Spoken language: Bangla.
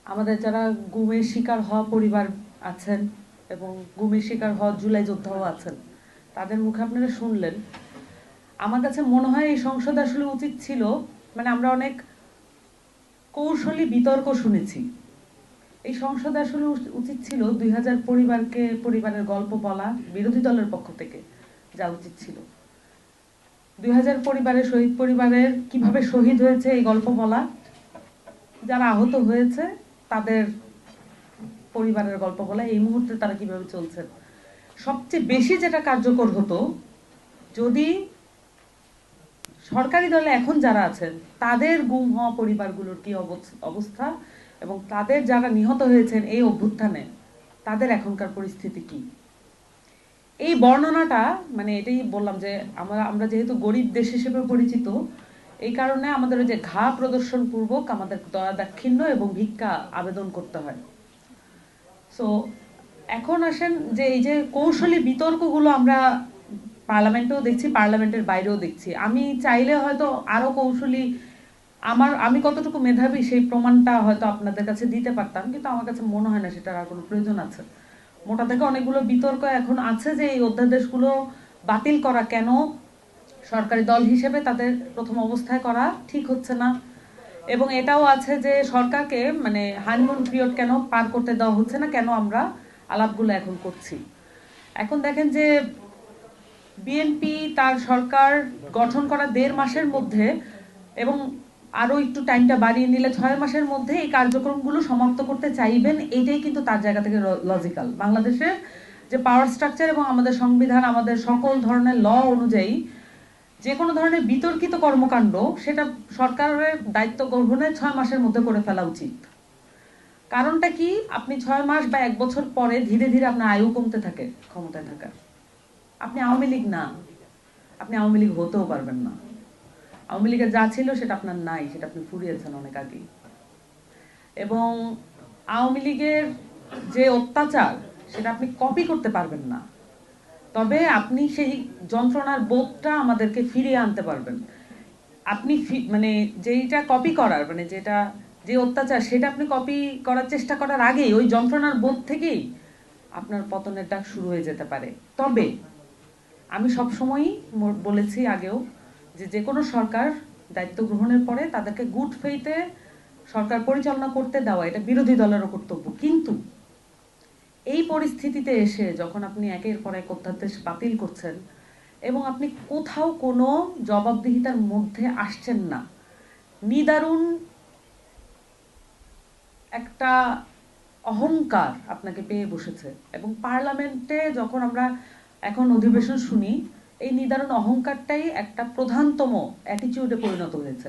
আমাদের যারা গুমের শিকার হওয়া পরিবার আছেন এবং গুমের শিকার হওয়া জুলাই যোদ্ধাও আছেন, তাদের মুখে আপনারা শুনলেন। আমার কাছে মনে হয় এই সংসদে আসলে উচিত ছিল, মানে আমরা অনেক কৌশলী বিতর্ক শুনেছি। এই সংসদে আসলে উচিত ছিল 2000 পরিবারের গল্প বলা, বিরোধী দলের পক্ষ থেকে যা উচিত ছিল। 2000 শহীদ পরিবারের কিভাবে শহীদ হয়েছে এই গল্প বলা, যারা আহত হয়েছে তাদের পরিবারের গল্প বলা, এই মুহূর্তে তারা কিভাবে চলছেন। সবচেয়ে বেশি যেটা কার্যকর হতো, যদি সরকারি দলে এখন যারা আছেন তাদের গুম হওয়া পরিবারগুলোর কি অবস্থা এবং তাদের যারা নিহত হয়েছেন এই অভ্যুত্থানে তাদের এখনকার পরিস্থিতি কি, এই বর্ণনাটা, মানে এটাই বললাম যে আমরা যেহেতু গরিব দেশ হিসেবে পরিচিত, এই কারণে আমাদের ওই যে ঘা প্রদর্শন পূর্বক আমাদের দয়া দাক্ষিণ্য এবং ভিক্ষা আবেদন করতে হয়। সো এখন আসেন যে এই যে কৌশলী বিতর্কগুলো আমরা পার্লামেন্টেও দেখছি, পার্লামেন্টের বাইরেও দেখছি। আমি চাইলে হয়তো আরো কৌশলী, আমি কতটুকু মেধাবী সেই প্রমাণটা হয়তো আপনাদের কাছে দিতে পারতাম, কিন্তু আমার কাছে মনে হয় না সেটার আর কোনো প্রয়োজন আছে। মোটা থেকে অনেকগুলো বিতর্ক এখন আছে যে এই অধ্যাদেশগুলো বাতিল করা কেন সরকারি দল হিসেবে তাদের প্রথম অবস্থায় করা ঠিক হচ্ছে না, এবং এটাও আছে যে সরকারকে মানে হানিমুন পিরিয়ড কেন পার করতে দেওয়া হচ্ছে না, কেন আমরা আলাপগুলো এখন করছি। এখন দেখেন যে বিএনপি তার সরকার গঠন করা 1.5 মাসের মধ্যে এবং আরো একটু টাইমটা বাড়িয়ে নিলে 6 মাসের মধ্যে এই কার্যক্রমগুলো সমাপ্ত করতে চাইবেন, এইটাই কিন্তু তার জায়গা থেকে লজিক্যাল। বাংলাদেশের যে পাওয়ার স্ট্রাকচার এবং আমাদের সংবিধান, আমাদের সকল ধরনের ল অনুযায়ী যে কোনো ধরনের বিতর্কিত কর্মকাণ্ড সেটা সরকারের দায়িত্ব গ্রহণে 6 মাসের মধ্যে করে ফেলা উচিত। কারণটা কি, আপনি 6 মাস বা 1 বছর পরে ধীরে ধীরে আপনার আয়ু কমতে থাকে ক্ষমতায় থাকার। আপনি আওয়ামী লীগ না, আপনি আওয়ামী লীগ হতেও পারবেন না। আওয়ামী লীগের যা ছিল সেটা আপনার নাই, সেটা আপনি ফুরিয়েছেন অনেক আগেই। এবং আওয়ামী লীগের যে অত্যাচার সেটা আপনি কপি করতে পারবেন না, তবে আপনি সেই যন্ত্রণার বোধটা আমাদেরকে ফিরিয়ে আনতে পারবেন। আপনি মানে যেইটা কপি করার, মানে যেটা যে অত্যাচার সেটা আপনি কপি করার চেষ্টা করার আগেই ওই যন্ত্রণার বোধ থেকেই আপনার পতনের ডাক শুরু হয়ে যেতে পারে। তবে আমি সবসময়ই বলেছি আগেও যে কোনো সরকার দায়িত্ব গ্রহণের পরে তাদেরকে গুড ফেইথে সরকার পরিচালনা করতে দেওয়া এটা বিরোধী দলেরও কর্তব্য। কিন্তু এই পরিস্থিতিতে এসে যখন আপনি একের পর এক অধ্যাদেশ বাতিল করছেন এবং আপনি কোথাও কোনো জবাবদিহিতার মধ্যে আসছেন না, নিদারুণ একটা অহংকার আপনাকে পেয়ে বসেছে। এবং পার্লামেন্টে যখন আমরা এখন অধিবেশন শুনি, এই নিদারুণ অহংকারটাই একটা প্রধানতম অ্যাটিটিউডে পরিণত হয়েছে।